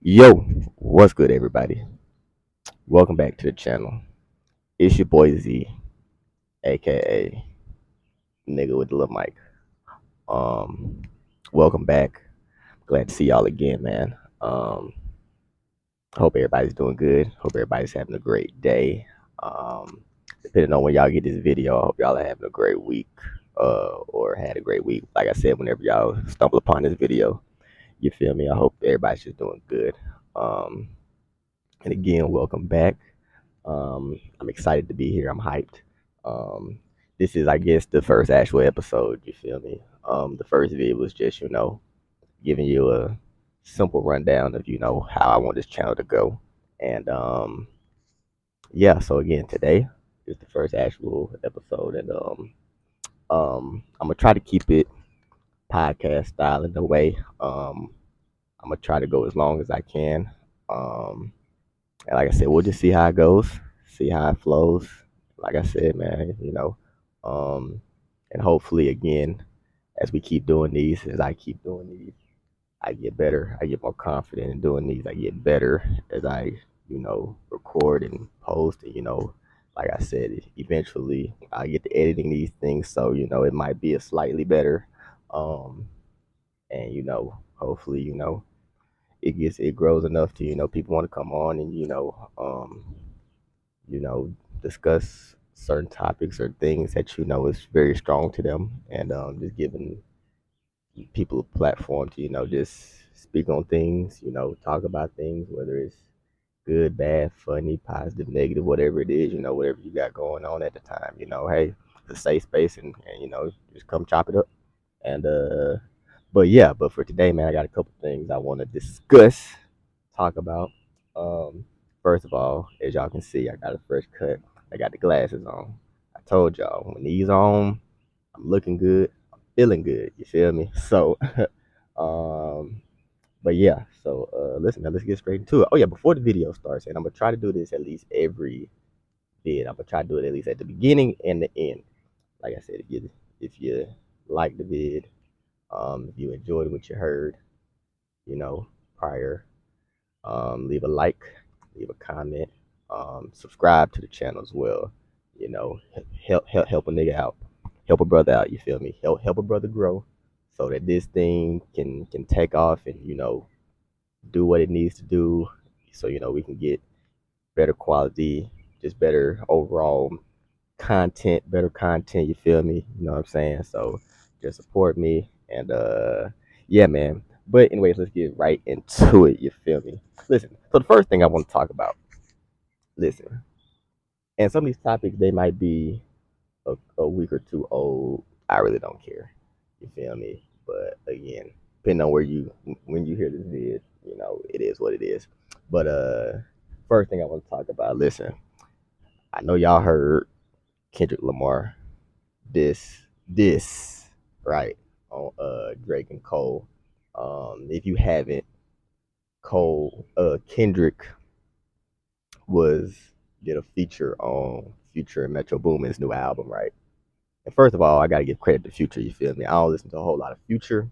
Yo, what's good, everybody? Welcome back to the channel. It's your boy Z, aka nigga with the little mic. Um, Welcome back. Glad to see y'all again, man. Hope everybody's doing good. Hope everybody's having a great day. Depending on when y'all get this video, I hope y'all are having a great week, or had a great week. Like I said, whenever y'all stumble upon this video, you feel me? I hope everybody's just doing good. Um, and again, welcome back. I'm excited to be here. I'm hyped. Um, this is, I guess, the first actual episode. You feel me? The first video was just, giving you a simple rundown of, how I want this channel to go. And yeah, so again, today is the first actual episode, and I'm gonna try to keep it podcast style in a way. I'm gonna try to go as long as I can. Um, And like I said, we'll just see how it goes, see how it flows. Like I said, man, um, and hopefully, again, as we keep doing these, as I keep doing these, I get better. I get more confident in doing these. I get better as I, record and post. And, like I said, eventually I get to editing these things. So, it might be a slightly better. Um, and, hopefully, it grows enough to, people want to come on and, you know, discuss certain topics or things that is very strong to them, and just giving people a platform to just speak on things, talk about things, whether it's good, bad, funny, positive, negative, whatever it is, whatever you got going on at the time, hey, it's a safe space, and just come chop it up. And but yeah, but for today, man, I got a couple things I want to discuss, talk about. Um, First of all, as y'all can see, I got a fresh cut. I got the glasses on. I told y'all when these on, I'm looking good. I'm feeling good. You feel me? So, um, but yeah. So, listen, now let's get straight into it. Oh yeah, before the video starts, and I'm gonna try to do this at least every vid. I'm gonna try to do it at least at the beginning and the end. Like I said, if you like the vid, if you enjoyed what you heard, you know, prior, leave a like, leave a comment, subscribe to the channel as well. You know, help a nigga out, help a brother out. You feel me? Help a brother grow, so that this thing can take off and do what it needs to do. So we can get better quality, just better overall content, better content. You feel me? You know what I'm saying? So just support me, and yeah, man. But anyways, let's get right into it. You feel me? Listen. So the first thing I want to talk about, listen, and some of these topics they might be a week or two old. I really don't care. You feel me? But again, depending on when you hear this vid, it is what it is. But first thing I want to talk about, listen, I know y'all heard Kendrick Lamar this right on Drake and Cole. If you haven't, Kendrick was did a feature on Future and Metro Boomin's new album, right? And first of all, I gotta give credit to Future. You feel me? I don't listen to a whole lot of Future,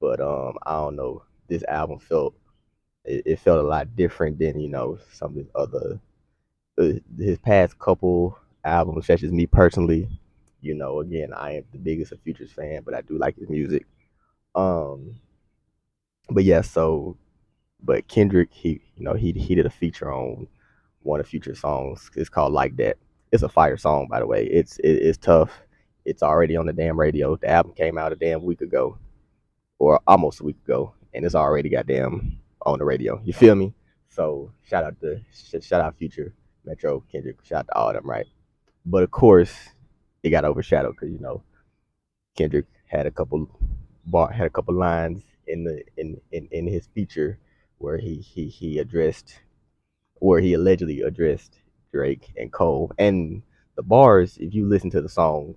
but I don't know. This album it felt a lot different than some of his other his past couple albums, such as me personally. Again, I am the biggest of Future's fan, but I do like his music. Um, but yeah, but Kendrick, he did a feature on one of Future's songs. It's called Like That. It's a fire song, by the way. It's tough. It's already on the damn radio. The album came out a damn week ago, or almost a week ago, and it's already goddamn on the radio. You feel me? So shout out Future, Metro, Kendrick, shout out to all of them, right? But of course, it got overshadowed because Kendrick had a couple lines in his feature where he addressed where he allegedly addressed Drake and Cole. And the bars, if you listen to the song,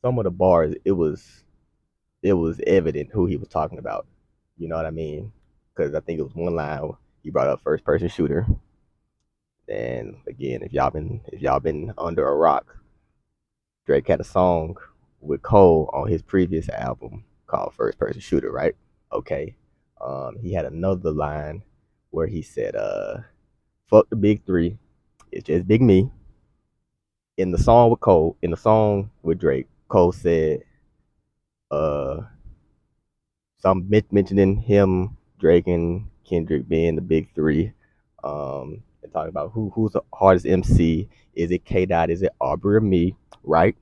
some of the bars it was evident who he was talking about. You know what I mean? Because I think it was one line he brought up first person shooter. And again, if y'all been under a rock, Drake had a song with Cole on his previous album called First Person Shooter, right? Okay. He had another line where he said, fuck the big three. It's just big me. In the song with Cole, in the song with Drake, Cole said, uh, some mentioning him, Drake, and Kendrick being the big three. And talking about who's the hardest MC. Is it K Dot? Is it Aubrey or me? Right?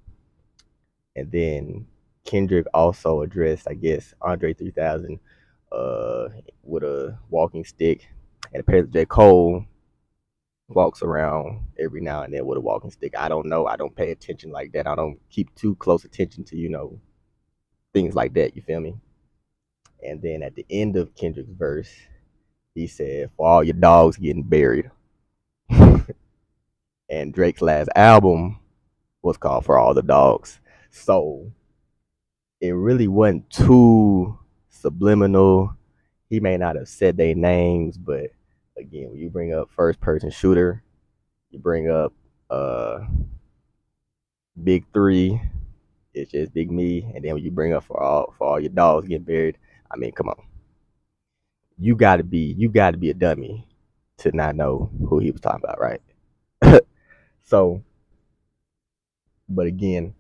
And then Kendrick also addressed, I guess, Andre 3000 uh, with a walking stick. And apparently J. Cole walks around every now and then with a walking stick. I don't know. I don't pay attention like that. I don't keep too close attention to, things like that. You feel me? And then at the end of Kendrick's verse, he said, for all your dogs getting buried. And Drake's last album was called For All the Dogs. So it really wasn't too subliminal. He may not have said their names, but again, when you bring up first person shooter, you bring up uh big three, it's just big me, and then when you bring up for all your dogs getting buried, I mean, come on, you gotta be a dummy to not know who he was talking about, right? So, but again,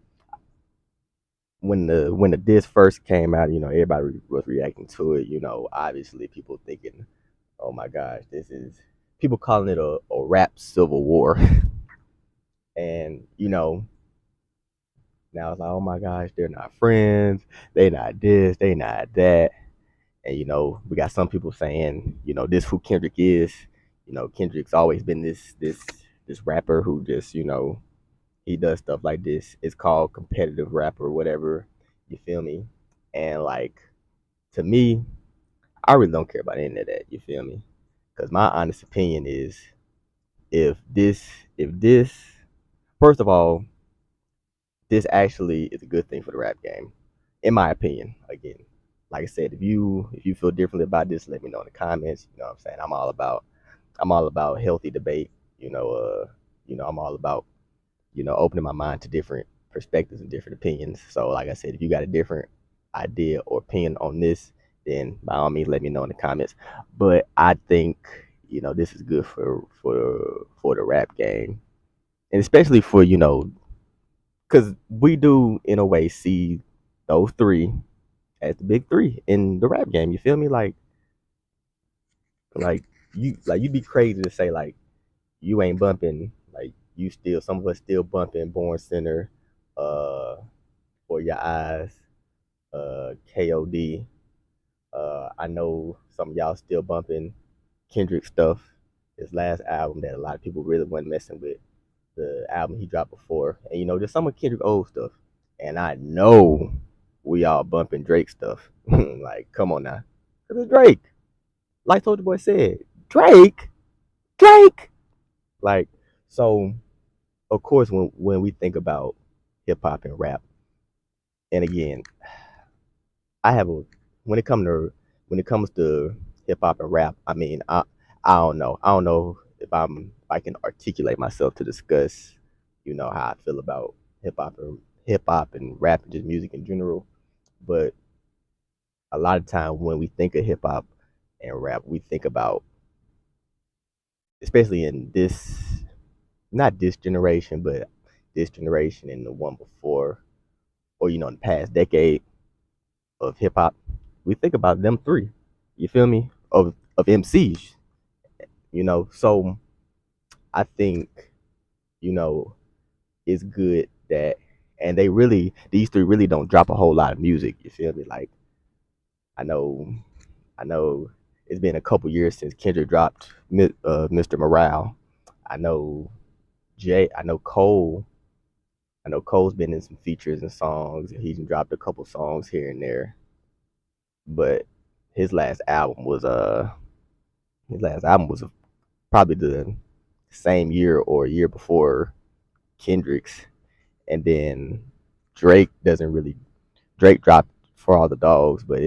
when the disc first came out, everybody was reacting to it. Obviously people thinking, oh my gosh, this is people calling it a rap civil war, and now it's like, oh my gosh, they're not friends, they not this, they not that, and we got some people saying, this who Kendrick is. Kendrick's always been this rapper who just he does stuff like this. It's called competitive rap or whatever. You feel me? And like to me, I really don't care about any of that. You feel me? Because my honest opinion is, if this, first of all, this actually is a good thing for the rap game, in my opinion. Again, like I said, if you feel differently about this, let me know in the comments. You know what I'm saying? I'm all about healthy debate. I'm all about opening my mind to different perspectives and different opinions. So, like I said, if you got a different idea or opinion on this, then by all means, let me know in the comments. But I think this is good for the rap game, and especially for because we do in a way see those three as the big three in the rap game. You feel me? Like you'd be crazy to say like you ain't bumping, like you still, some of us still bumping Born Center, uh For Your Eyes, KOD. I know some of y'all still bumping Kendrick stuff, his last album that a lot of people really wasn't messing with, the album he dropped before, and just some of Kendrick old stuff. And I know we all bumping Drake stuff. Like, come on now, cause it's Drake. Like Soldier Boy said, Drake, Drake. Like, so of course when we think about hip hop and rap, and again, I have a when it comes to hip hop and rap. I mean, I don't know. I don't know if I can articulate myself to discuss, how I feel about hip hop and rap and just music in general. But a lot of time when we think of hip hop and rap, we think about, especially in this, not this generation, but this generation and the one before, or in the past decade of hip hop, we think about them three. You feel me? Of MCs. So I think you know it's good that, and these three really don't drop a whole lot of music. You feel me? Like, I know I know it's been a couple years since Kendrick dropped Mr. Morale. I know Jay. I know Cole's been in some features and songs. He's dropped a couple songs here and there, but his last album was his last album was probably the same year or a year before Kendrick's. And then Drake doesn't really Drake dropped For All the Dogs, but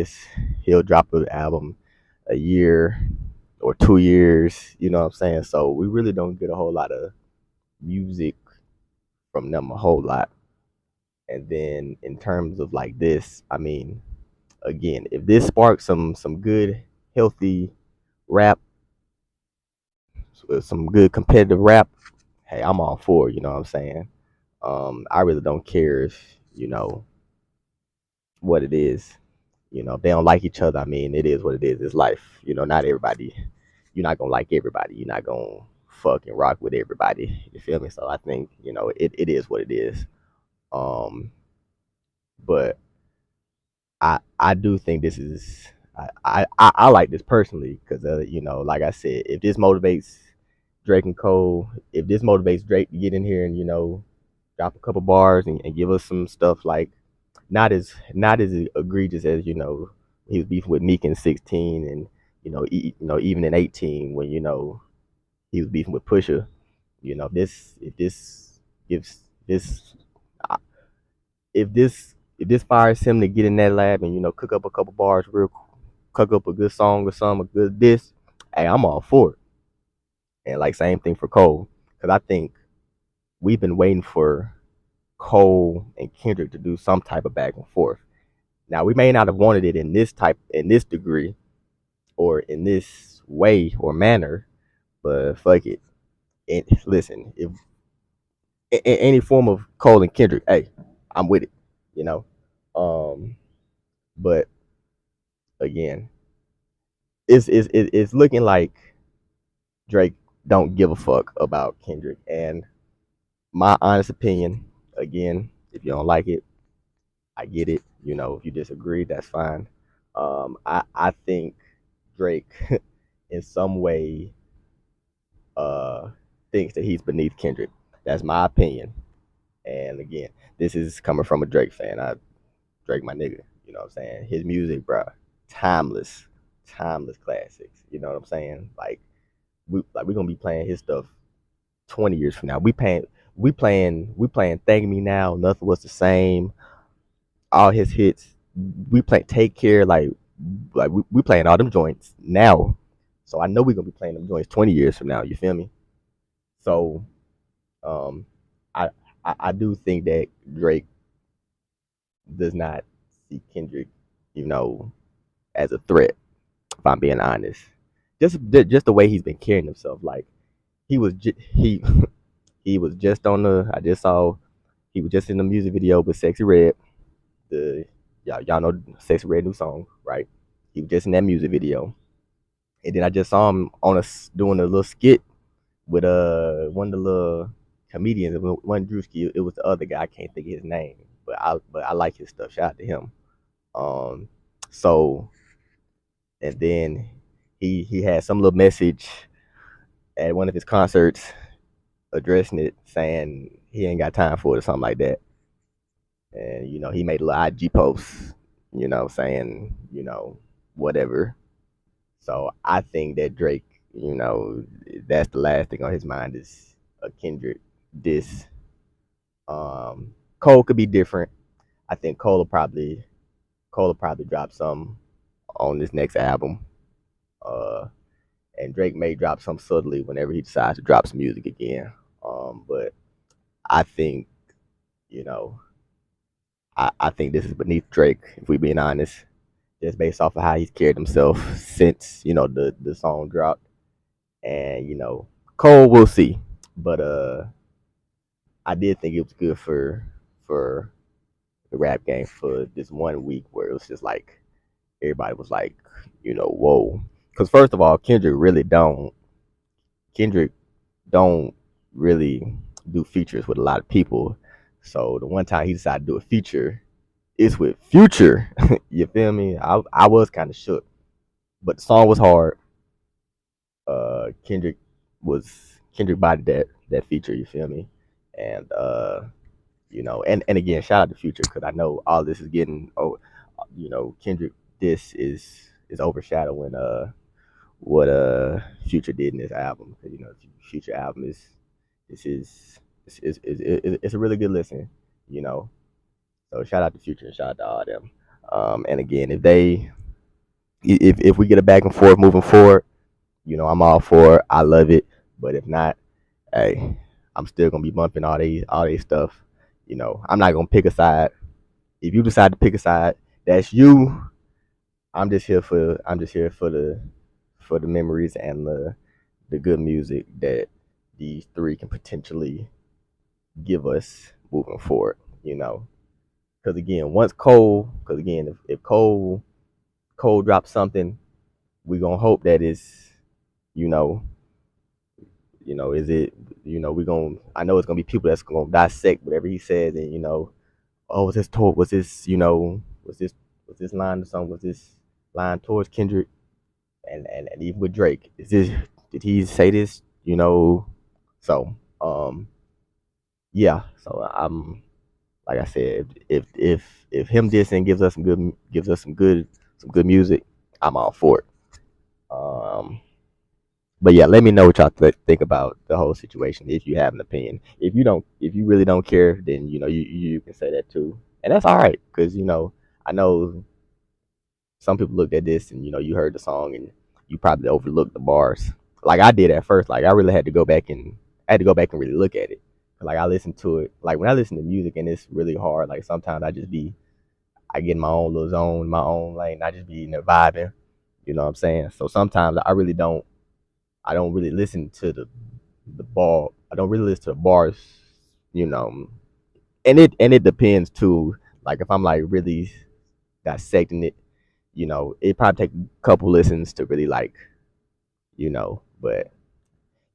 he'll drop an album a year or 2 years. You know what I'm saying? So we really don't get a whole lot of music from them, a whole lot. And then in terms of like this, I mean, again, if this sparks some good healthy rap, some good competitive rap, hey, I'm all for it, you know what I'm saying? I really don't care if, you know, what it is. You know, if they don't like each other, I mean, it is what it is. It's life. You know, not everybody, you're not gonna like everybody. You're not gonna fucking rock with everybody. You feel me? So I think, you know, it is what it is. Um, but I do think this is I like this personally because you know, like I said, if this motivates Drake and Cole, if this motivates Drake to get in here and, you know, drop a couple bars and give us some stuff like not as egregious as, you know, he was beefing with Meek in 16 and, you know, you know, even in 18 when, you know, he was beefing with Pusha. You know, if this gives this if this fires him to get in that lab and, you know, cook up a couple bars cook up a good song or something, a good this, hey, I'm all for it. And like same thing for Cole, because I think we've been waiting for Cole and Kendrick to do some type of back and forth. Now we may not have wanted it in this degree or in this way or manner, but fuck it. And listen, if any form of Cole and Kendrick, hey, I'm with it. You know, um, but again, it's looking like Drake don't give a fuck about Kendrick. And my honest opinion, again, if you don't like it, I get it. You know, if you disagree, that's fine. I think Drake, in some way, uh, thinks that he's beneath Kendrick. That's my opinion. And again, this is coming from a Drake fan. Drake, my nigga. You know what I'm saying? His music, bro, timeless, timeless classics. You know what I'm saying? We're gonna be playing his stuff 20 years from now. We playing Thank Me Now, Nothing Was the Same, all his hits. We play Take Care, we playing all them joints now. So I know we're gonna be playing them joints 20 years from now. You feel me? So um, I, I do think that Drake does not see Kendrick, you know, as a threat. If I'm being honest, just the way he's been carrying himself, like he he was just on the. I just saw he was just in the music video with Sexy Red. The y'all know Sexy Red new song, right? He was just in that music video, and then I just saw him doing a little skit with one of the little comedians. It wasn't Drewski. It was the other guy. I can't think of his name, but I like his stuff. Shout out to him. Um, so and then he had some little message at one of his concerts addressing it, saying he ain't got time for it or something like that. And you know, he made a little IG post, you know, saying, you know, whatever. So I think that Drake, you know, that's the last thing on his mind is a Kendrick diss. Cole could be different. I think Cole will probably drop some on this next album. Uh, and Drake may drop some subtly whenever he decides to drop some music again. But I think, you know, I think this is beneath Drake, if we being honest, just based off of how he's carried himself since, you know, the song dropped. And, you know, Cole, we'll see. But I did think it was good for the rap game for this 1 week where it was just like everybody was like, you know, whoa. Because first of all, Kendrick don't really do features with a lot of people. So the one time he decided to do a feature, it's with Future. You feel me? I was kind of shook, but the song was hard. Kendrick Kendrick bodied that feature. You feel me? And you know, and again, shout out to Future because I know all this is getting. Oh, you know, Kendrick, this is overshadowing what Future did in this album. You know, Future album is this is it's a really good listen. You know, so shout out to Future and shout out to all them. And again, if we get a back and forth moving forward, you know, I'm all for it. I love it. But if not, hey, I'm still gonna be bumping all these stuff. You know, I'm not gonna pick a side. If you decide to pick a side, that's you. I'm just here for the memories and the good music that these three can potentially give us moving forward. You know, because again, because again, if Cole drops something, we gonna hope that it's, you know, is it, we gonna, I know it's gonna be people that's gonna dissect whatever he says, and oh, was this, was this line or something, was this line towards Kendrick, and even with Drake, did he say this, so yeah, so I'm, like I said, if him dissing gives us some good music, I'm all for it. Um, but yeah, let me know what y'all think about the whole situation. If you have an opinion, if you really don't care, then you can say that too, and that's all right. Because I know some people looked at this and you heard the song and you probably overlooked the bars, like I did at first. Like I really had to go back and really look at it. Like I listened to it. Like when I listen to music and it's really hard. Like sometimes I get in my own little zone, my own lane. I just be in there vibing. You know what I'm saying? So sometimes I really don't. I don't really listen to the bar. I don't really listen to the bars. You know, and it depends too. Like if I'm like really dissecting it, it probably take a couple listens to really like, but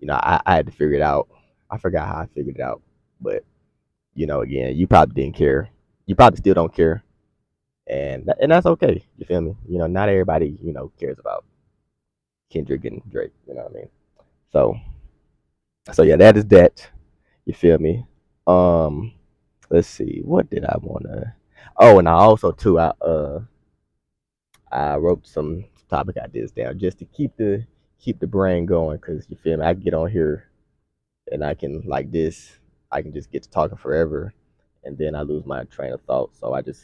I had to figure it out. I forgot how I figured it out, but again, you probably didn't care. You probably still don't care, and that's okay. You feel me? Not everybody cares about Kendrick and Drake. You know what I mean? So yeah, that is that. You feel me? Um, let's see. What did I wanna? Oh, and I also too. I wrote some topic ideas down just to keep the brain going. Cause you feel me? I can get on here and I can like this. I can just get to talking forever, and then I lose my train of thought. So I just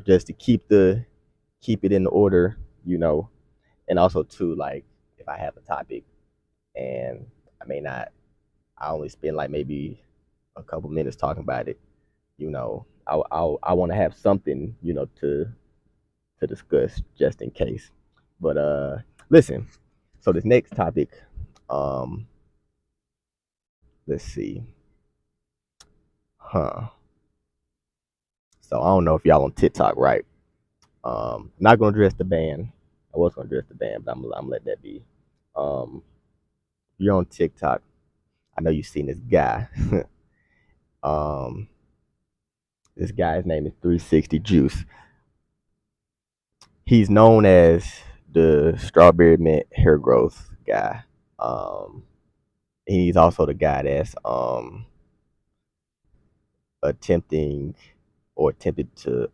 just to keep it in order. And also too, like if I have a topic and I may not, I only spend like maybe a couple minutes talking about it. I want to have something to discuss just in case. But listen. So this next topic, um, let's see, huh? So I don't know if y'all on TikTok, right? Not gonna address the band. I was gonna address the band, but I'm gonna let that be. Um, you're on TikTok. I know you've seen this guy. um, this guy's name is 360 Juice. He's known as the strawberry mint hair growth guy. Um, he's also the guy that's attempting or attempted to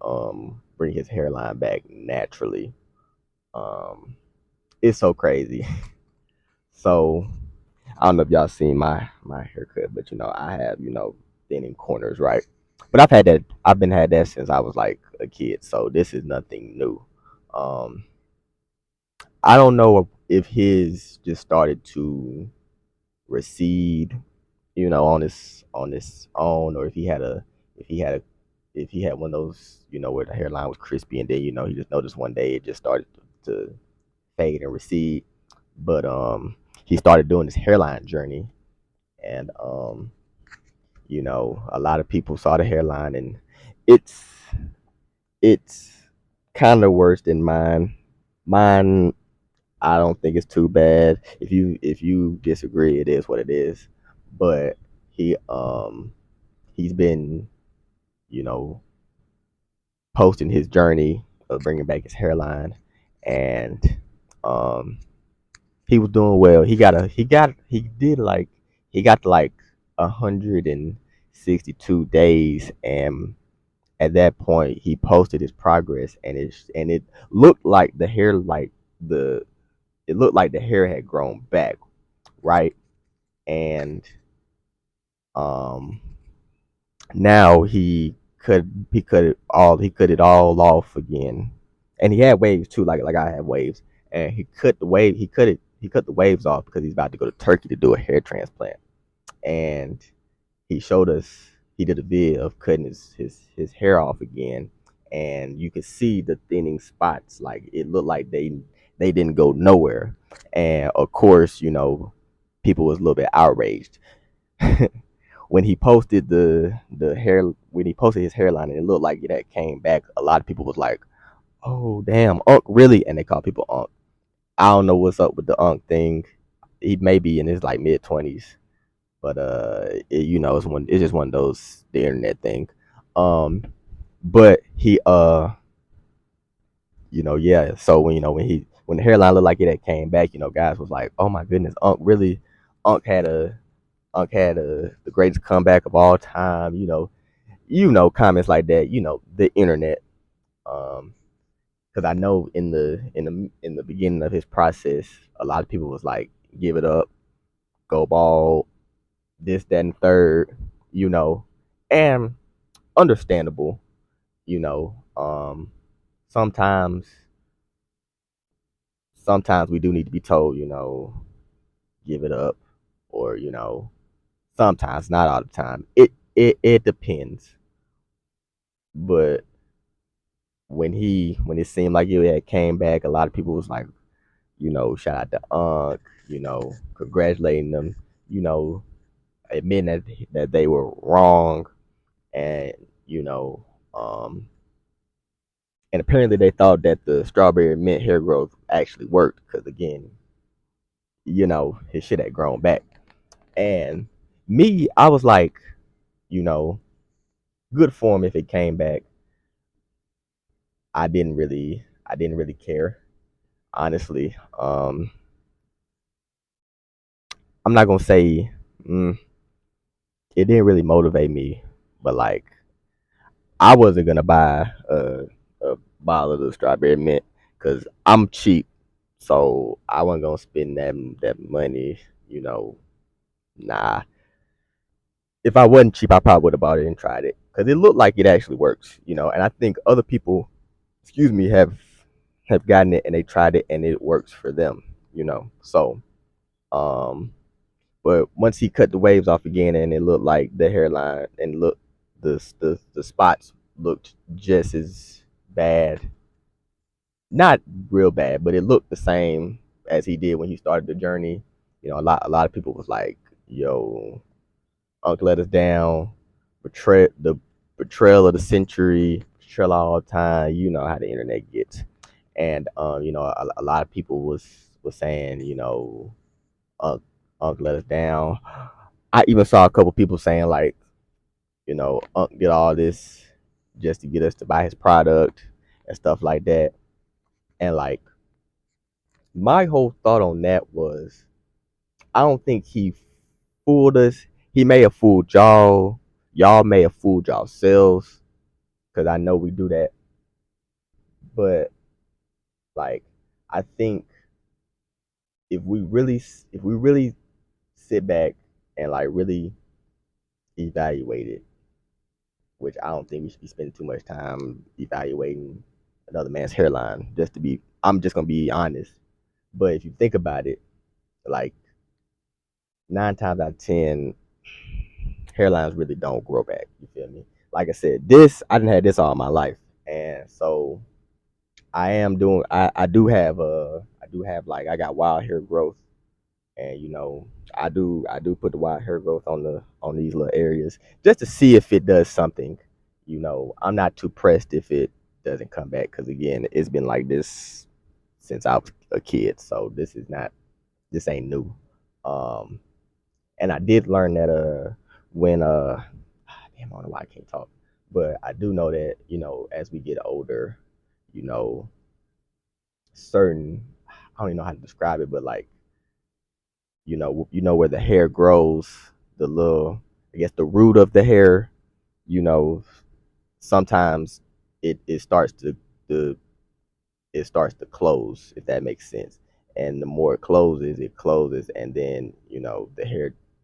bring his hairline back naturally. Um, it's so crazy. So I don't know if y'all seen my haircut, but I have thinning corners, right? But I've had that. I've been had that since I was like a kid, so this is nothing new. Um, I don't know if his just started to recede, on his own, or if he had a if he had one of those, where the hairline was crispy, and then he just noticed one day it just started to fade and recede. But he started doing this hairline journey, and a lot of people saw the hairline, and it's it's kind of worse than mine. Mine, I don't think it's too bad. If you disagree, it is what it is. But he's been, you know, posting his journey of bringing back his hairline, and um, he was doing well. He got like 162 days, and at that point he posted his progress, and it looked like the hair the it looked like the hair had grown back, right? And um now he cut it all off again. And he had waves too, like I had waves. And he cut the waves off because he's about to go to Turkey to do a hair transplant. And he showed us, he did a video of cutting his hair off again, and you could see the thinning spots. Like it looked like they didn't go nowhere. And of course, people was a little bit outraged when he posted the hair when he posted his hairline and it looked like that came back. A lot of people was like, "Oh damn, Unc really?" And they call people Unc. I don't know what's up with the Unc thing. He may be in his like mid 20s, but it's just one of those the internet thing. Um, but he yeah. So when the hairline looked like it had came back, guys was like, "Oh my goodness, Unc really? Unc had a the greatest comeback of all time." Comments like that. The internet. Um, because I know in the beginning of his process, a lot of people was like, "Give it up, go ball, this, that, and third," you know, and understandable. You know, um, sometimes sometimes we do need to be told, give it up, or sometimes, not all the time. It depends, but when it seemed like it had came back, a lot of people was like, shout out to Unc, congratulating them, you know, admitting that they were wrong, and you know, um, and apparently they thought that the strawberry mint hair growth actually worked because again, his shit had grown back, and me, I was like, you know, good for him if it came back. I didn't really care, honestly. I'm not gonna say mm, it didn't really motivate me, but like I wasn't gonna buy a bottle of the strawberry mint because I'm cheap, so I wasn't gonna spend that money. You know, nah. If I wasn't cheap, I probably would have bought it and tried it because it looked like it actually works. And I think other people, excuse me, have gotten it and they tried it and it works for them. So um, but once he cut the waves off again and it looked like the hairline and the spots looked just as bad, not real bad, but it looked the same as he did when he started the journey. A lot of people was like, "Yo, Uncle let us down, betrayal of the century, betrayal all the time." You know how the internet gets, and a lot of people was saying, Unc, Unc let us down. I even saw a couple people saying like, Unc did all this just to get us to buy his product and stuff like that. And like my whole thought on that was, I don't think he fooled us. He may have fooled y'all. Y'all may have fooled yourselves because I know we do that. But like, I think if we really sit back and like really evaluate it, which I don't think we should be spending too much time evaluating another man's hairline. I'm just gonna be honest. But if you think about it, like 9 times out of 10, hairlines really don't grow back. You feel me? Like I said, I didn't have this all my life, and so I do have like I got wild hair growth, and I do put the wild hair growth on these little areas just to see if it does something. I'm not too pressed if it doesn't come back because again, it's been like this since I was a kid, so this ain't new. Um, and I did learn that when damn, I don't know why I can't talk, but I do know that as we get older, you know certain I don't even know how to describe it, but like where the hair grows, the little I guess the root of the hair, you know, sometimes it the starts to close, if that makes sense. And the more it closes, and then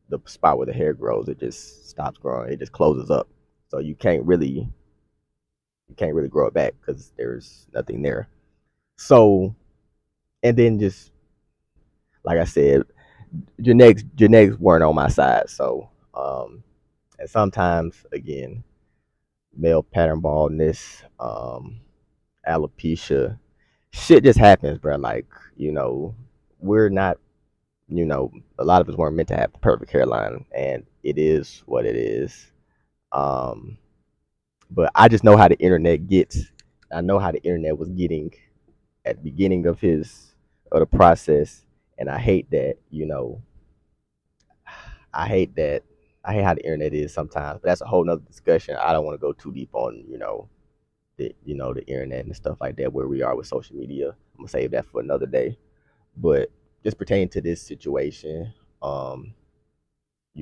the spot where the hair grows, it just stops growing. It just closes up. So you can't really grow it back because there's nothing there. So and then just like I said, genetics weren't on my side. So and sometimes again, male pattern baldness, alopecia, shit just happens, bro. Like, you know, we're not, a lot of us weren't meant to have the perfect hairline, and it is what it is. Um, but I just know how the internet gets. I know how the internet was getting at the beginning of the process, and I hate that. I hate that. I hate how the internet is sometimes, but that's a whole nother discussion. I don't want to go too deep on, the internet and stuff like that, where we are with social media. I'm gonna save that for another day. But just pertaining to this situation, um,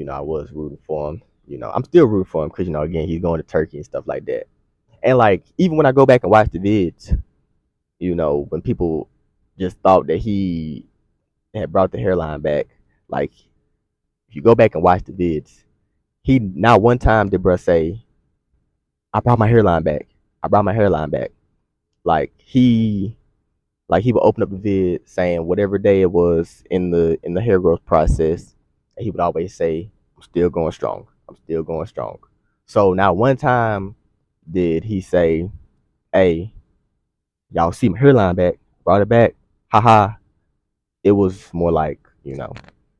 I was rooting for him. I'm still rooting for him because, again, he's going to Turkey and stuff like that. And like, even when I go back and watch the vids, when people just thought that he had brought the hairline back, like, if you go back and watch the vids, he not one time did bruh say, I brought my hairline back. I brought my hairline back. Like he would open up the vid saying whatever day it was in the hair growth process, and he would always say, I'm still going strong. I'm still going strong. So now one time did he say, hey, y'all see my hairline back, brought it back, haha. It was more like,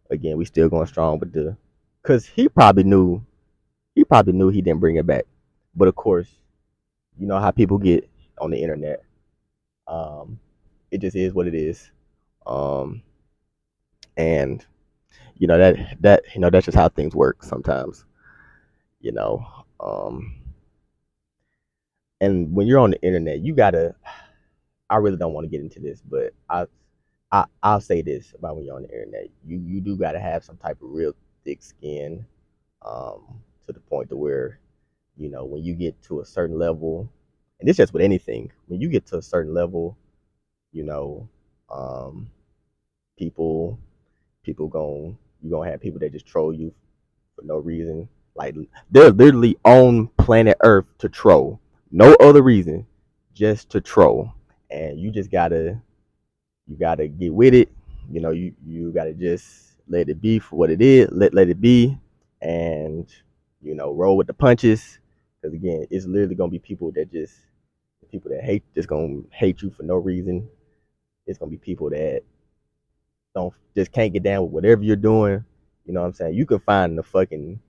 again, we still going strong, but cause he probably knew he didn't bring it back. But of course, you know how people get on the internet. Um, it just is what it is. Um, and that's just how things work sometimes. You know, um, and when you're on the internet, you gotta. I really don't want to get into this, but I'll say this about when you're on the internet. You do gotta have some type of real thick skin, to the point to where, when you get to a certain level, and this just with anything, when you get to a certain level, you know, um, people people gon' you gonna have people that just troll you for no reason. Like, they're literally on planet Earth to troll, no other reason, just to troll. And you gotta get with it. You gotta just let it be for what it is. Let it be, and roll with the punches. Because again, it's literally gonna be people that hate just gonna hate you for no reason. It's gonna be people that don't just can't get down with whatever you're doing. You know what I'm saying? You can find the fucking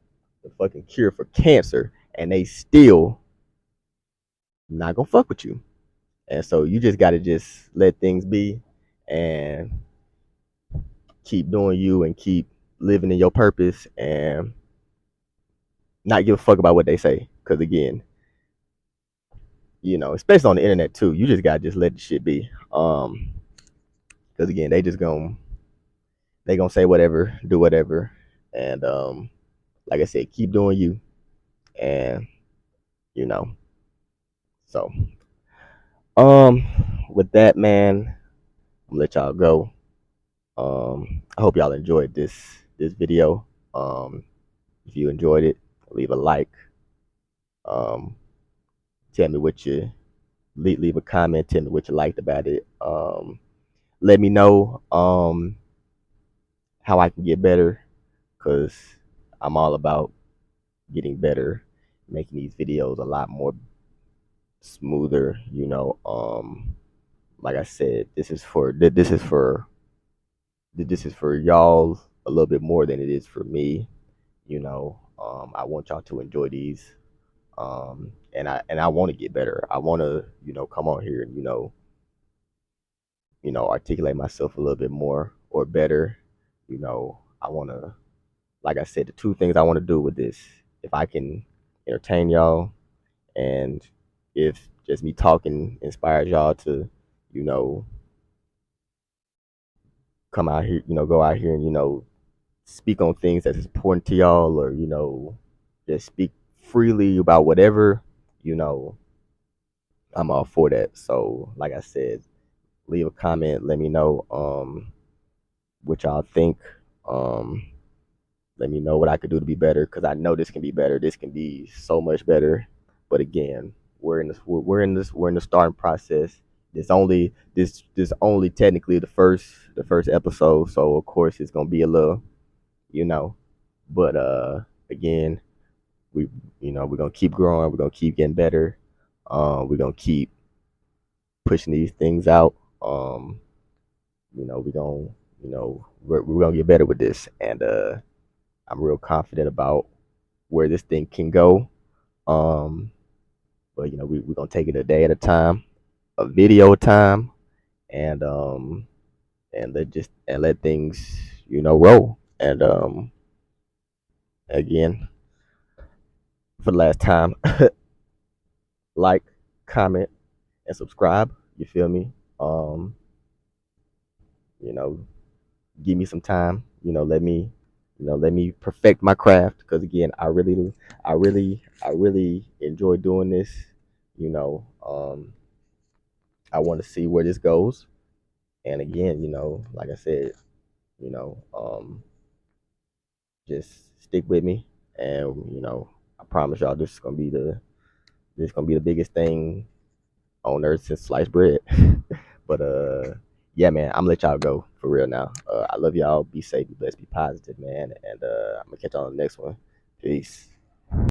cure for cancer, and they still not gonna fuck with you. And so you just gotta just let things be, and keep doing you, and keep living in your purpose, and not give a fuck about what they say. Because again, especially on the internet too, you just gotta just let the shit be. Because again, they gonna say whatever, do whatever, and like I said, keep doing you, and you know. So, um, with that, man, I'm gonna let y'all go. I hope y'all enjoyed this video. If you enjoyed it, leave a like. Um, tell me what you leave a comment. Tell me what you liked about it. Let me know how I can get better, because I'm all about getting better, making these videos a lot more smoother. Like I said, this is for y'all a little bit more than it is for me. I want y'all to enjoy these. And I want to get better. I want to, come on here and, articulate myself a little bit more or better. I want to, like I said, the two things I want to do with this, if I can entertain y'all, and if just me talking inspires y'all to, you know, come out here, go out here and, speak on things that's important to y'all, or, just speak freely about whatever, you know, I'm all for that. So, like I said, leave a comment, let me know what y'all think. Um, Let me know what I could do to be better, because I know this can be better. This can be so much better. But again, we're in the starting process. This only technically the first episode, so of course it's gonna be a little, you know. But again, we we're gonna keep growing. We're gonna keep getting better. We're gonna keep pushing these things out. Um, we gonna, we're gonna get better with this, and I'm real confident about where this thing can go. Um, but we're gonna take it a day at a time, a video time, and let things roll. And again, for the last time, like, comment, and subscribe. You feel me? Um, you know, give me some time. Let me perfect my craft. Because again, I really enjoy doing this. You know, I want to see where this goes. And again, like I said, you know, um, just stick with me, and I promise y'all this is gonna be the biggest thing on earth since sliced bread. But yeah, man, I'm gonna let y'all go for real now. I love y'all. Be safe, be blessed, be positive, man. And I'm gonna catch y'all on the next one. Peace.